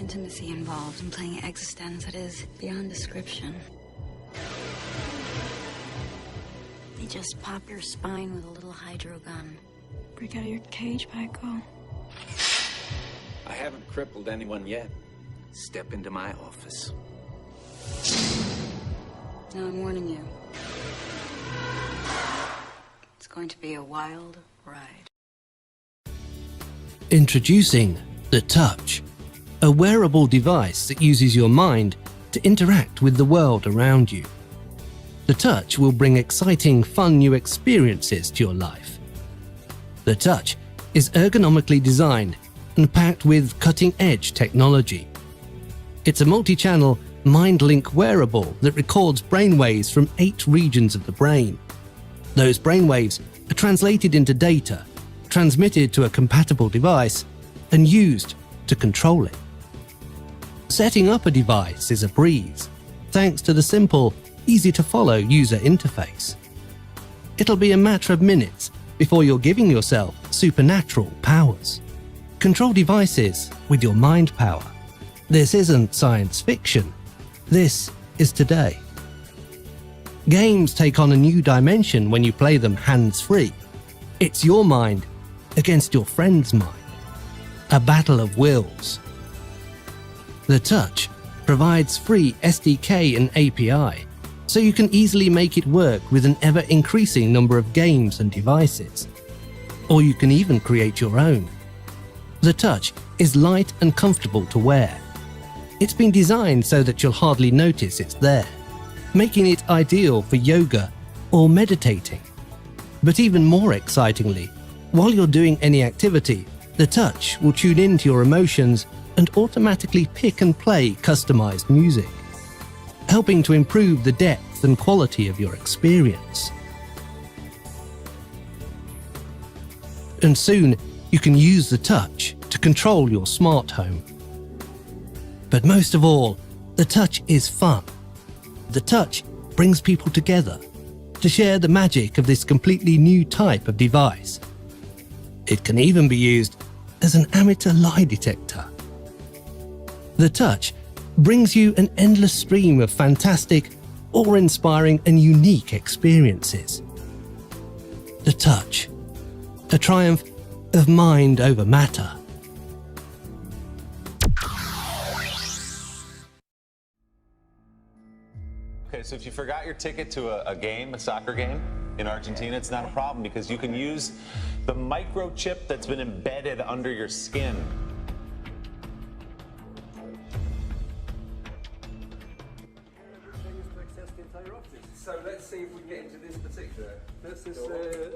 intimacy involved in playing existence that is beyond description. They just pop your spine with a little hydro gun. Break out of your cage, Michael. I haven't crippled anyone yet. Step into my office. Now I'm warning you. It's going to be a wild ride. Introducing the Touch, a wearable device that uses your mind to interact with the world around you. The Touch will bring exciting, fun new experiences to your life. The Touch is ergonomically designed and packed with cutting-edge technology. It's a multi-channel MindLink wearable that records brainwaves from 8 regions of the brain. Those brainwaves are translated into data, transmitted to a compatible device, and used to control it. Setting up a device is a breeze, thanks to the simple, easy-to-follow user interface. It'll be a matter of minutes before you're giving yourself supernatural powers. Control devices with your mind power. This isn't science fiction. This is today. Games take on a new dimension when you play them hands-free. It's your mind against your friend's mind. A battle of wills. The Touch provides free SDK and API, so you can easily make it work with an ever-increasing number of games and devices. Or you can even create your own. The Touch is light and comfortable to wear. It's been designed so that you'll hardly notice it's there, making it ideal for yoga or meditating. But even more excitingly, while you're doing any activity, the Touch will tune into your emotions and automatically pick and play customized music, helping to improve the depth and quality of your experience. And soon, you can use the Touch to control your smart home. But most of all, the Touch is fun. The Touch brings people together to share the magic of this completely new type of device. It can even be used as an amateur lie detector. The Touch brings you an endless stream of fantastic, awe-inspiring and unique experiences. The Touch, a triumph of mind over matter. Okay, so if you forgot your ticket to a game, a soccer game in Argentina, it's not a problem because you can use the microchip that's been embedded under your skin. So let's see if we get into this particular. This is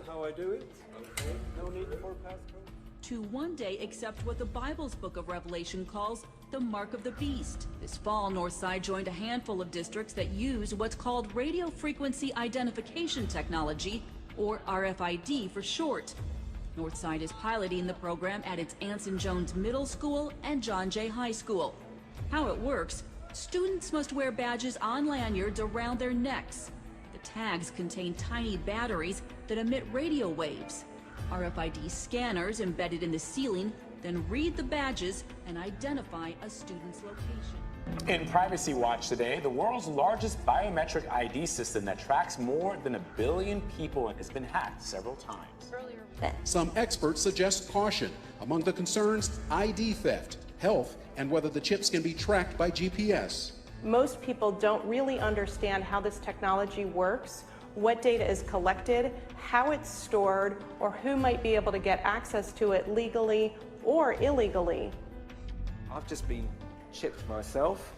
how I do it. Okay. No need for passcode. To one day accept what the Bible's book of Revelation calls the mark of the beast. This fall, Northside joined a handful of districts that use what's called radio frequency identification technology, or RFID for short. Northside is piloting the program at its Anson Jones Middle School and John Jay High School. How it works: students must wear badges on lanyards around their necks. The tags contain tiny batteries that emit radio waves. RFID scanners embedded in the ceiling then read the badges and identify a student's location. In Privacy Watch today, the world's largest biometric ID system that tracks more than 1 billion people has been hacked several times. Some experts suggest caution. Among the concerns, ID theft, health, and whether the chips can be tracked by GPS. Most people don't really understand how this technology works, what data is collected, how it's stored, or who might be able to get access to it legally or illegally. I've just been chipped myself.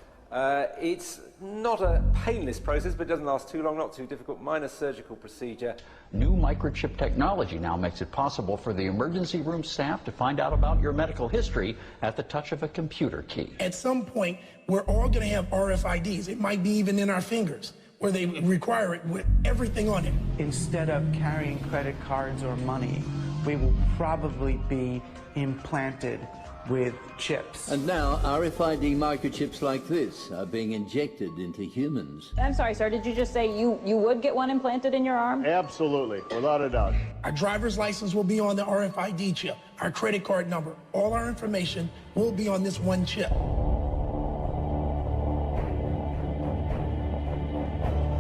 It's not a painless process, but it doesn't last too long, not too difficult. Minor surgical procedure. New microchip technology now makes it possible for the emergency room staff to find out about your medical history at the touch of a computer key. At some point, we're all going to have RFIDs. It might be even in our fingers, where they require it with everything on it. Instead of carrying credit cards or money, we will probably be implanted with chips. And now RFID microchips like this are being injected into humans. I'm sorry, sir, did you just say you would get one implanted in your arm? Absolutely, without a doubt. Our driver's license will be on the RFID chip. Our credit card number, all our information will be on this one chip.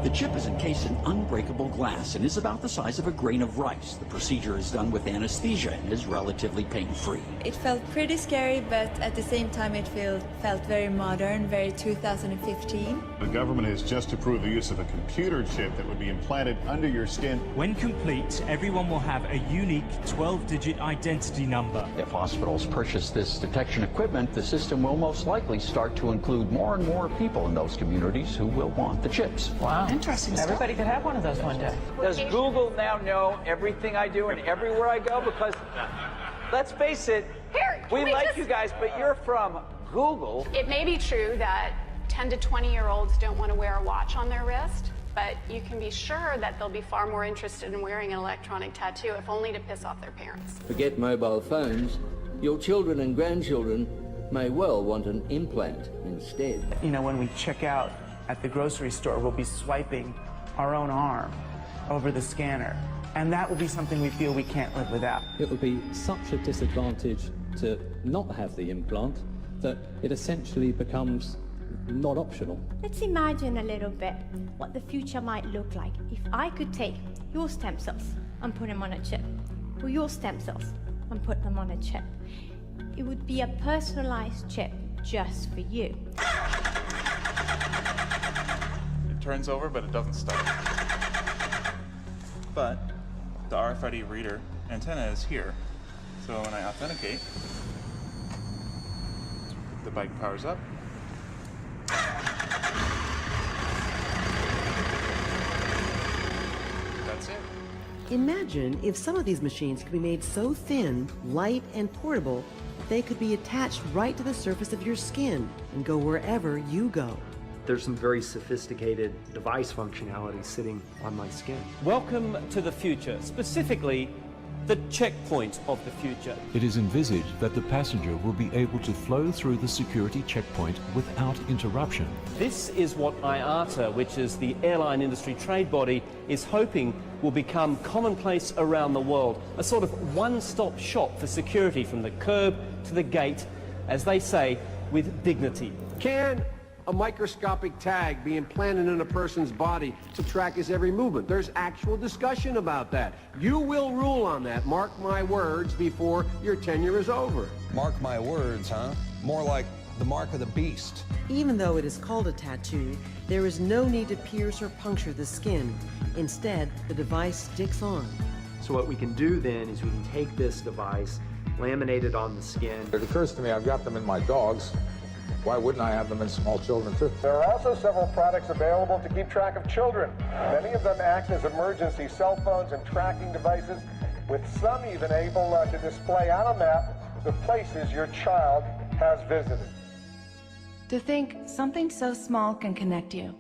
The chip is encased in unbreakable glass and is about the size of a grain of rice. The procedure is done with anesthesia and is relatively pain-free. It felt pretty scary, but at the same time it felt very modern, very 2015. The government has just approved the use of a computer chip that would be implanted under your skin. When complete, everyone will have a unique 12-digit identity number. If hospitals purchase this detection equipment, the system will most likely start to include more and more people in those communities who will want the chips. Wow. Interesting stuff. Everybody could have one of those one day. Does Google now know everything I do and everywhere I go? Because, let's face it, we like you guys, but you're from Google. It may be true that 10 to 20-year-olds don't want to wear a watch on their wrist, but you can be sure that they'll be far more interested in wearing an electronic tattoo, if only to piss off their parents. Forget mobile phones. Your children and grandchildren may well want an implant instead. You know, when we check out at the grocery store, we'll be swiping our own arm over the scanner. And that will be something we feel we can't live without. It would be such a disadvantage to not have the implant that it essentially becomes not optional. Let's imagine a little bit what the future might look like if I could take your stem cells and put them on a chip, or your stem cells and put them on a chip. It would be a personalized chip just for you. It turns over, but it doesn't start. But the RFID reader antenna is here. So when I authenticate, the bike powers up. That's it. Imagine if some of these machines could be made so thin, light, and portable, they could be attached right to the surface of your skin and go wherever you go. There's some very sophisticated device functionality sitting on my skin. Welcome to the future, specifically the checkpoint of the future. It is envisaged that the passenger will be able to flow through the security checkpoint without interruption. This is what IATA, which is the airline industry trade body, is hoping will become commonplace around the world. A sort of one-stop shop for security from the curb to the gate, as they say, with dignity. Can a microscopic tag be implanted in a person's body to track his every movement? There's actual discussion about that. You will rule on that, mark my words, before your tenure is over. Mark my words, huh? More like the mark of the beast. Even though it is called a tattoo, there is no need to pierce or puncture the skin. Instead, the device sticks on. So what we can do then is we can take this device, laminate it on the skin. It occurs to me I've got them in my dogs. Why wouldn't I have them in small children, too? There are also several products available to keep track of children. Many of them act as emergency cell phones and tracking devices, with some even able to display on a map the places your child has visited. To think something so small can connect you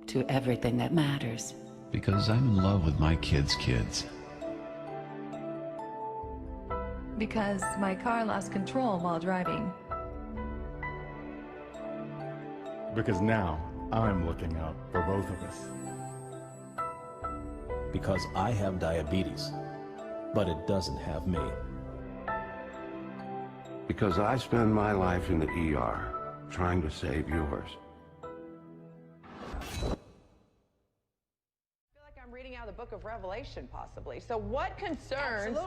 to everything that matters. Because I'm in love with my kids' kids. Because my car lost control while driving. Because now I'm looking out for both of us. Because I have diabetes, but it doesn't have me. Because I spend my life in the ER trying to save yours. Reading out of the book of Revelation, possibly. So what concerns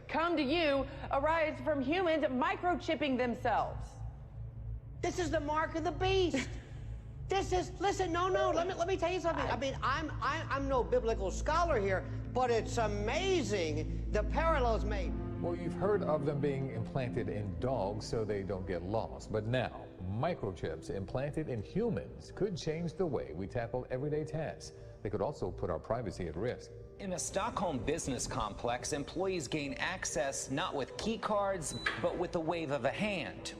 come to you arise from humans microchipping themselves? This is the mark of the beast. This is, listen, no, let me tell you something. I mean, I'm no biblical scholar here, but it's amazing the parallels made. Well, you've heard of them being implanted in dogs so they don't get lost, but now microchips implanted in humans could change the way we tackle everyday tasks. They could also put our privacy at risk. In the Stockholm business complex, employees gain access not with key cards, but with the wave of a hand.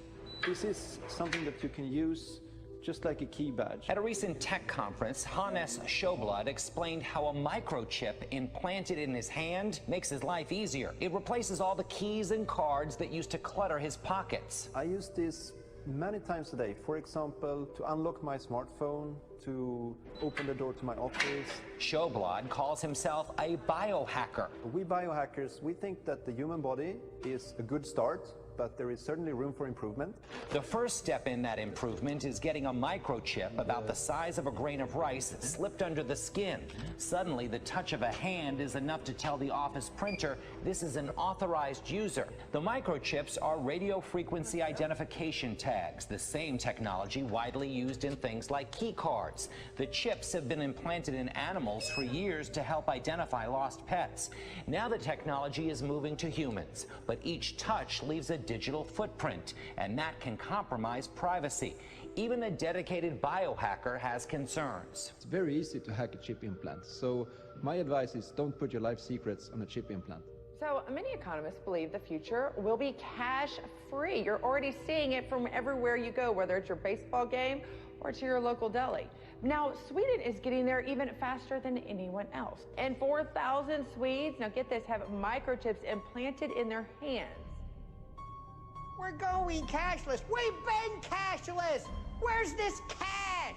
This is something that you can use just like a key badge. At a recent tech conference, Hannes Sjöblad explained how a microchip implanted in his hand makes his life easier. It replaces all the keys and cards that used to clutter his pockets. I use this many times a day. For example, to unlock my smartphone, to open the door to my office. Sjöblad calls himself a biohacker. We biohackers, we think that the human body is a good start, but there is certainly room for improvement. The first step in that improvement is getting a microchip about the size of a grain of rice slipped under the skin. Suddenly, the touch of a hand is enough to tell the office printer this is an authorized user. The microchips are radio frequency identification tags, the same technology widely used in things like key cards. The chips have been implanted in animals for years to help identify lost pets. Now the technology is moving to humans, but each touch leaves a digital footprint, and that can compromise privacy. Even a dedicated biohacker has concerns. It's very easy to hack a chip implant, so my advice is don't put your life secrets on a chip implant. So many economists believe the future will be cash-free. You're already seeing it from everywhere you go, whether it's your baseball game or to your local deli. Now, Sweden is getting there even faster than anyone else. And 4,000 Swedes, now get this, have microchips implanted in their hands. We're going cashless. We've been cashless. Where's this cash?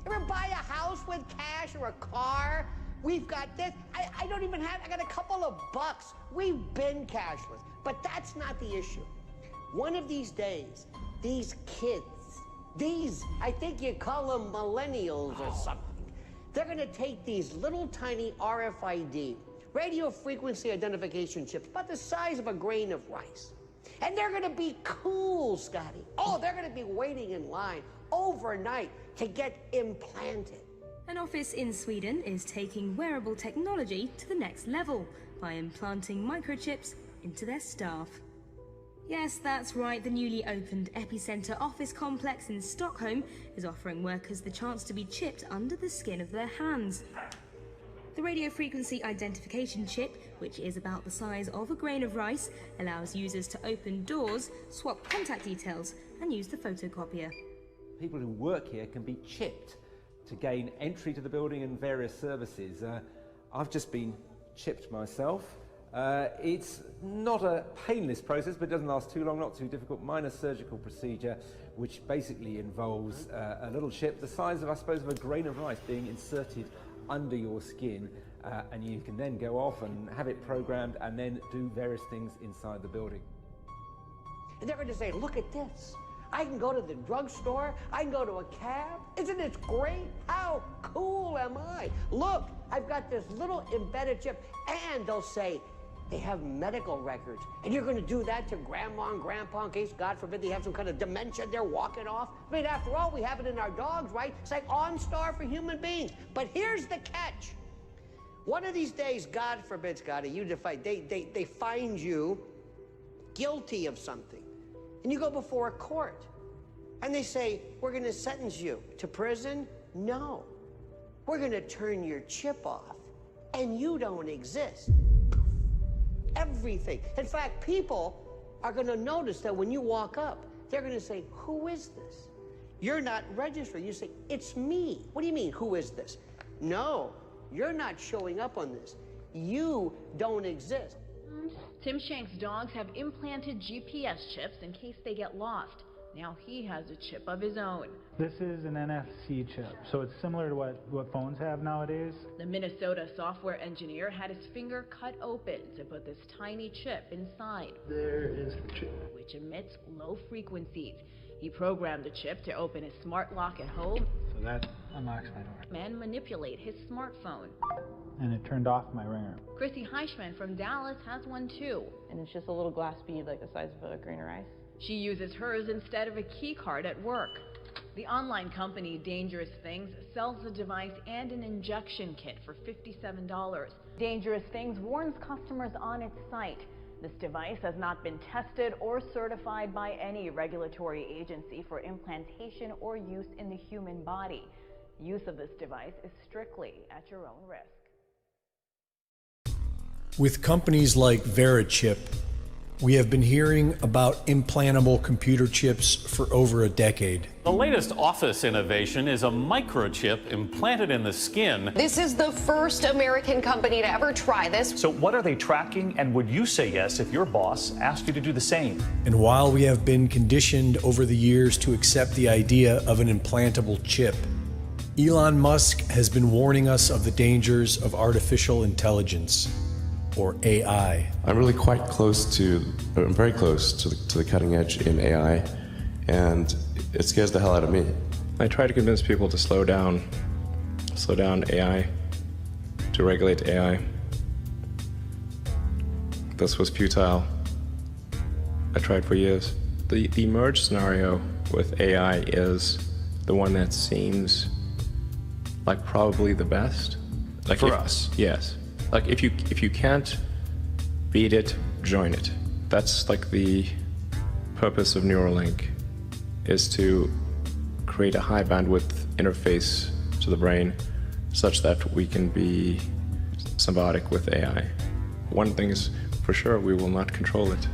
Ever buy a house with cash or a car? We've got this. I don't even have, I got a couple of bucks. We've been cashless. But that's not the issue. One of these days, these kids, I think you call them millennials or something, they're gonna take these little tiny RFID, radio frequency identification chips, about the size of a grain of rice. And they're gonna be cool, Scotty. Oh, they're gonna be waiting in line overnight to get implanted. An office in Sweden is taking wearable technology to the next level by implanting microchips into their staff. Yes, that's right, the newly opened Epicenter office complex in Stockholm is offering workers the chance to be chipped under the skin of their hands. The radio frequency identification chip, which is about the size of a grain of rice, allows users to open doors, swap contact details, and use the photocopier. People who work here can be chipped to gain entry to the building and various services. I've just been chipped myself. It's not a painless process, but it doesn't last too long, not too difficult. Minor surgical procedure, which basically involves a little chip the size of, I suppose, of a grain of rice being inserted under your skin, and you can then go off and have it programmed and then do various things inside the building. And they're going to say, look at this. I can go to the drugstore. I can go to a cab. Isn't it great? How cool am I? Look, I've got this little embedded chip. And they'll say, they have medical records. And you're going to do that to grandma and grandpa in case, God forbid, they have some kind of dementia they're walking off. I mean, after all, we have it in our dogs, right? It's like OnStar for human beings. But here's the catch. One of these days, God forbid, Scotty, they find you guilty of something. And you go before a court. And they say, we're going to sentence you to prison? No. We're going to turn your chip off. And you don't exist. Everything. In fact, people are going to notice that when you walk up, they're going to say, who is this? You're not registered. You say, it's me. What do you mean, who is this? No, you're not showing up on this. You don't exist. Tim Shank's dogs have implanted GPS chips in case they get lost. Now he has a chip of his own. This is an NFC chip, so it's similar to what phones have nowadays. The Minnesota software engineer had his finger cut open to put this tiny chip inside. There is the chip, which emits low frequencies. He programmed the chip to open his smart lock at home. So that unlocks my door. And manipulate his smartphone. And it turned off my ringer. Chrissy Heichman from Dallas has one too. And it's just a little glass bead like the size of a grain of rice. She uses hers instead of a key card at work. The online company Dangerous Things sells the device and an injection kit for $57. Dangerous Things warns customers on its site. This device has not been tested or certified by any regulatory agency for implantation or use in the human body. Use of this device is strictly at your own risk. With companies like Verichip, we have been hearing about implantable computer chips for over a decade. The latest office innovation is a microchip implanted in the skin. This is the first American company to ever try this. So what are they tracking, and would you say yes if your boss asked you to do the same? And while we have been conditioned over the years to accept the idea of an implantable chip, Elon Musk has been warning us of the dangers of artificial intelligence. or AI. I'm really quite close to, I'm very close to the cutting edge in AI, and it scares the hell out of me. I try to convince people to slow down AI, to regulate AI. This was futile. I tried for years. The merge scenario with AI is the one that seems like probably the best. Like for us. Yes. Like if you can't beat it, join it. That's like the purpose of Neuralink, is to create a high bandwidth interface to the brain such that we can be symbiotic with AI. One thing is for sure, we will not control it.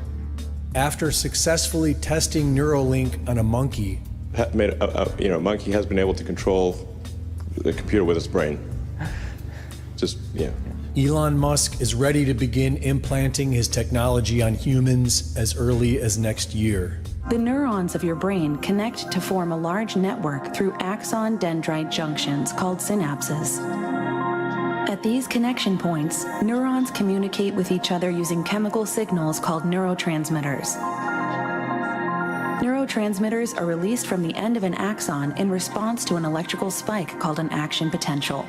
After successfully testing Neuralink on a monkey, monkey has been able to control the computer with its brain. Just, yeah. Elon Musk is ready to begin implanting his technology on humans as early as next year. The neurons of your brain connect to form a large network through axon dendrite junctions called synapses. At these connection points, neurons communicate with each other using chemical signals called neurotransmitters. Neurotransmitters are released from the end of an axon in response to an electrical spike called an action potential.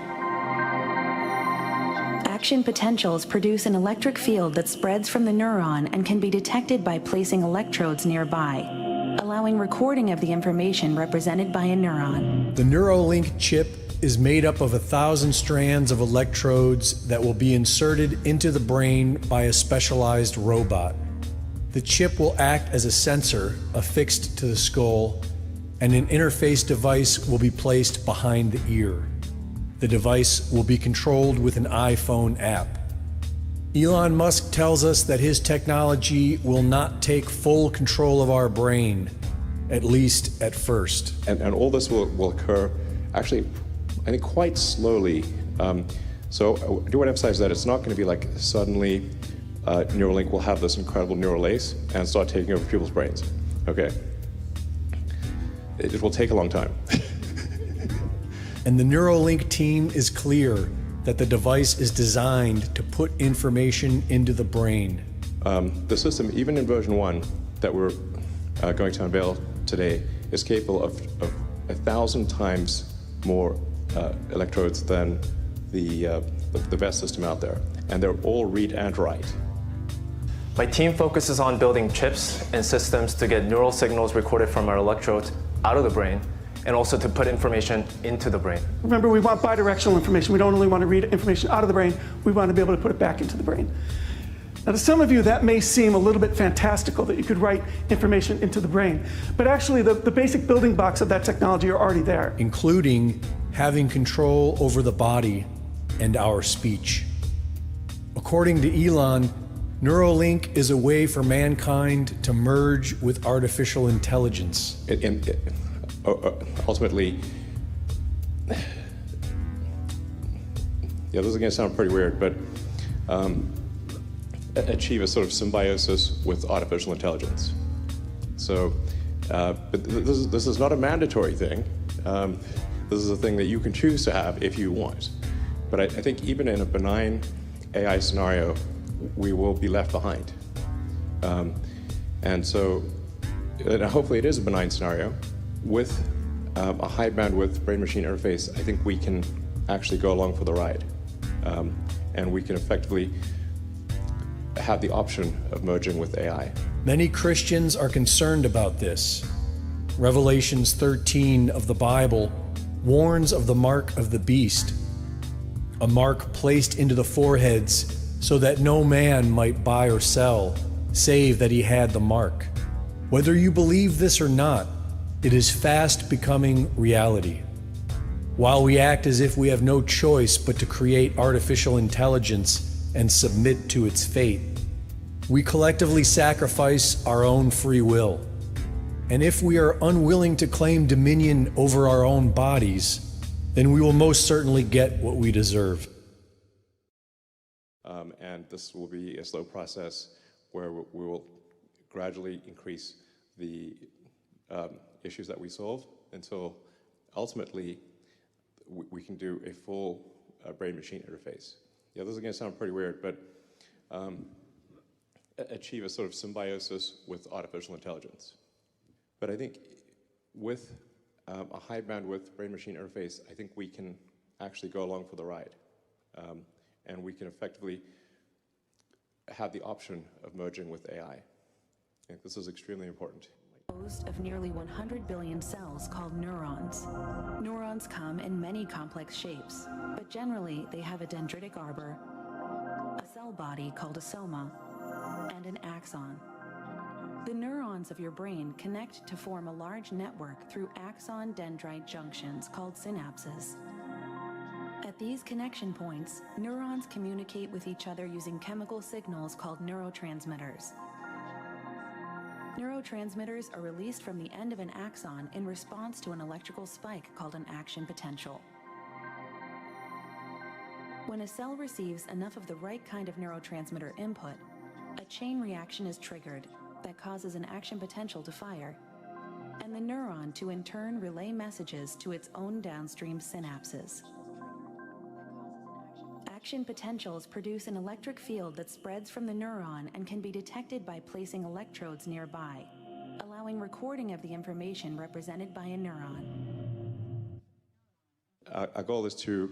Action potentials produce an electric field that spreads from the neuron and can be detected by placing electrodes nearby, allowing recording of the information represented by a neuron. The Neuralink chip is made up of 1,000 strands of electrodes that will be inserted into the brain by a specialized robot. The chip will act as a sensor affixed to the skull, and an interface device will be placed behind the ear. The device will be controlled with an iPhone app. Elon Musk tells us that his technology will not take full control of our brain, at least at first. And all this will occur, actually, I think quite slowly. So I do want to emphasize that it's not going to be like suddenly Neuralink will have this incredible neural ace and start taking over people's brains. Okay. It will take a long time. And the Neuralink team is clear that the device is designed to put information into the brain. The system, even in version 1 that we're going to unveil today, is capable of 1,000 times more electrodes than the best system out there. And they're all read and write. My team focuses on building chips and systems to get neural signals recorded from our electrodes out of the brain, and also to put information into the brain. Remember, we want bidirectional information. We don't only want to read information out of the brain, we want to be able to put it back into the brain. Now, to some of you, that may seem a little bit fantastical that you could write information into the brain. But actually, the basic building blocks of that technology are already there. Including having control over the body and our speech. According to Elon, Neuralink is a way for mankind to merge with artificial intelligence. Ultimately, yeah, this is going to sound pretty weird, but achieve a sort of symbiosis with artificial intelligence. So, but this is not a mandatory thing. This is a thing that you can choose to have if you want. But I think even in a benign AI scenario, we will be left behind. And so, and hopefully it is a benign scenario. With a high bandwidth brain-machine interface, I think we can actually go along for the ride. And we can effectively have the option of merging with AI. Many Christians are concerned about this. Revelations 13 of the Bible warns of the mark of the beast, a mark placed into the foreheads so that no man might buy or sell, save that he had the mark. Whether you believe this or not, it is fast becoming reality. While we act as if we have no choice but to create artificial intelligence and submit to its fate, we collectively sacrifice our own free will. And if we are unwilling to claim dominion over our own bodies, then we will most certainly get what we deserve. And this will be a slow process where we will gradually increase the issues that we solve until ultimately we can do a full brain-machine interface. Yeah, this is going to sound pretty weird, but achieve a sort of symbiosis with artificial intelligence. But I think with a high bandwidth brain-machine interface, I think we can actually go along for the ride. And we can effectively have the option of merging with AI. I think this is extremely important. Composed of nearly 100 billion cells called neurons. Neurons come in many complex shapes, but generally they have a dendritic arbor, a cell body called a soma, and an axon. The neurons of your brain connect to form a large network through axon-dendrite junctions called synapses. At these connection points, neurons communicate with each other using chemical signals called neurotransmitters. Neurotransmitters are released from the end of an axon in response to an electrical spike called an action potential. When a cell receives enough of the right kind of neurotransmitter input, a chain reaction is triggered that causes an action potential to fire, and the neuron to in turn relay messages to its own downstream synapses. Action potentials produce an electric field that spreads from the neuron and can be detected by placing electrodes nearby, allowing recording of the information represented by a neuron. Our goal is to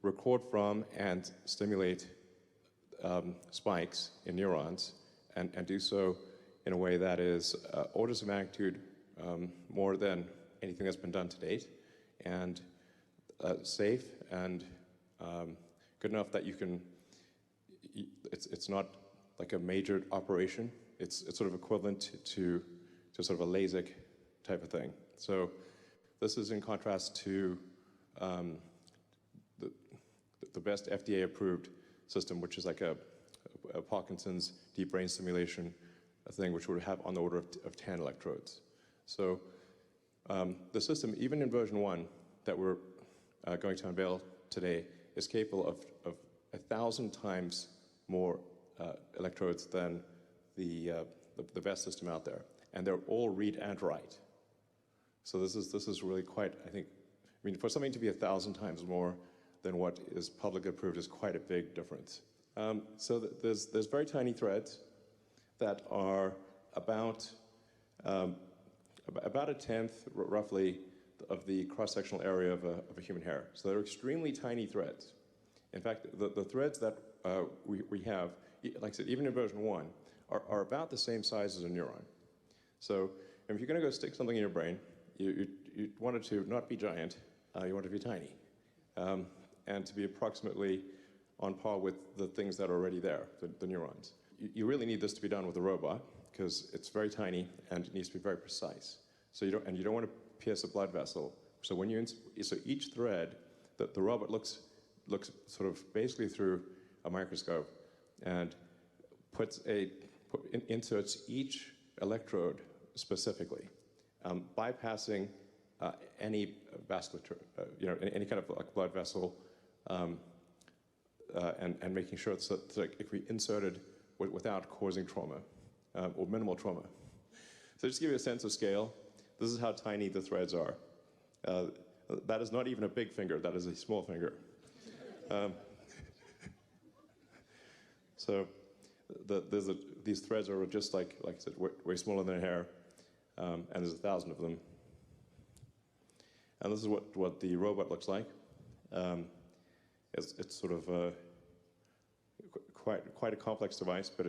record from and stimulate spikes in neurons and do so in a way that is orders of magnitude more than anything that's been done to date, and safe and good enough that you can, it's not like a major operation. It's sort of equivalent to sort of a LASIK type of thing. So this is in contrast to the best FDA approved system, which is like a Parkinson's deep brain stimulation thing, which would have on the order of 10 electrodes. So the system, even in version 1 that we're going to unveil today, is capable of 1,000 times more electrodes than the best system out there, and they're all read and write. So this is really quite, I think, I mean, for something to be 1,000 times more than what is publicly approved is quite a big difference. So there's very tiny threads that are about a tenth, roughly, of the cross-sectional area of a human hair. So they're extremely tiny threads. In fact, the threads that we have, like I said, even in version 1, are about the same size as a neuron. So if you're going to go stick something in your brain, you want it to not be giant, you want it to be tiny, and to be approximately on par with the things that are already there, the neurons. You really need this to be done with a robot, because it's very tiny and it needs to be very precise. So you don't want to pierce a blood vessel. So when so each thread, the robot looks sort of basically through a microscope and inserts each electrode specifically, bypassing any vasculature, any kind of like blood vessel, and making sure that it can be inserted without causing trauma or minimal trauma. So just to give you a sense of scale, this is how tiny the threads are. That is not even a big finger, that is a small finger. So these threads are just like I said, way smaller than a hair, and there's 1,000 of them. And this is what the robot looks like. It's sort of quite a complex device, but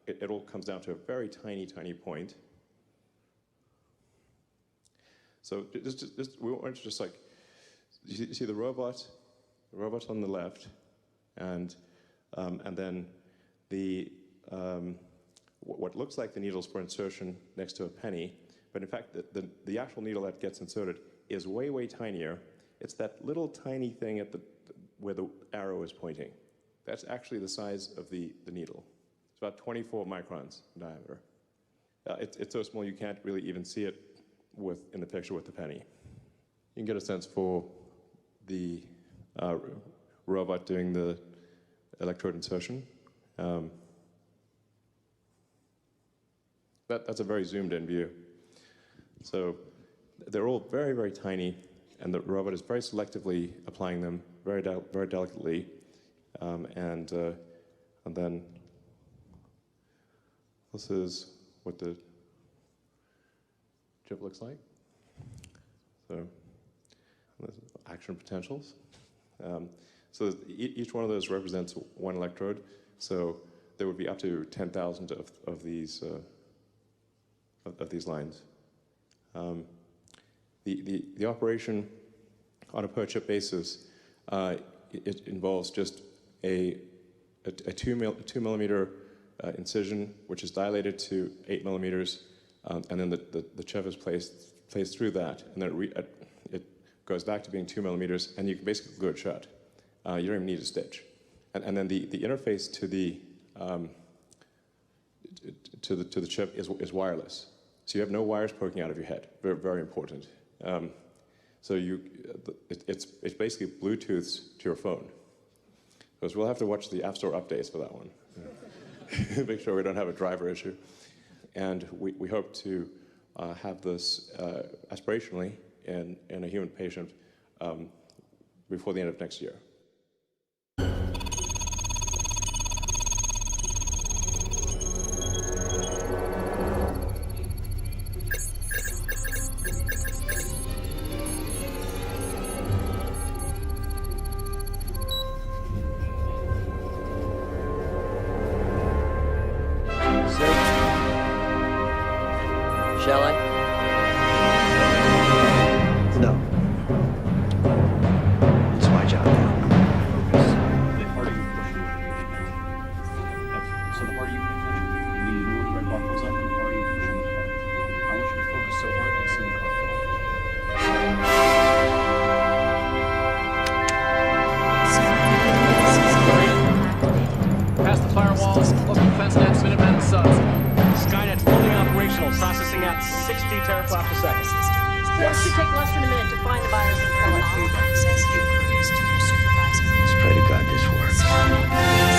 it all comes down to a very tiny point. So we want to just like, you see the robot on the left, and then what looks like the needles for insertion next to a penny, but in fact the actual needle that gets inserted is way tinier. It's that little tiny thing where the arrow is pointing. That's actually the size of the needle. It's about 24 microns in diameter. It's so small you can't really even see it in the picture with the penny. You can get a sense for the robot doing the electrode insertion. That's a very zoomed in view. So they're all very tiny, and the robot is very selectively applying them very delicately, and And then this is what the chip looks like. So there's action potentials. So each one of those represents one electrode. So there would be up to 10,000 of these lines. The operation on a per chip basis, it involves just a 2 millimeter incision, which is dilated to 8 millimeters, and then the chip is placed through that, and then it goes back to being 2 millimeters, and you can basically glue it shut. You don't even need a stitch. And then the interface to the chip is wireless. So you have no wires poking out of your head. Very, very important. So it's basically Bluetooths to your phone. Because we'll have to watch the App Store updates for that one. Make sure we don't have a driver issue. And we hope to have this aspirationally in a human patient before the end of next year. Shall I? No. It's my job now. The harder you push it, so the harder you pay attention, the more the red bar goes up, and the harder you push on the car. I want you to focus so hard that you see the car fall. Past the firewalls, local defense nets, Minutemen, and subs. Skynet fully operational, processing at 60 teraflops a second. It should take less than a minute to find the virus and kill it. Let's pray to God this works.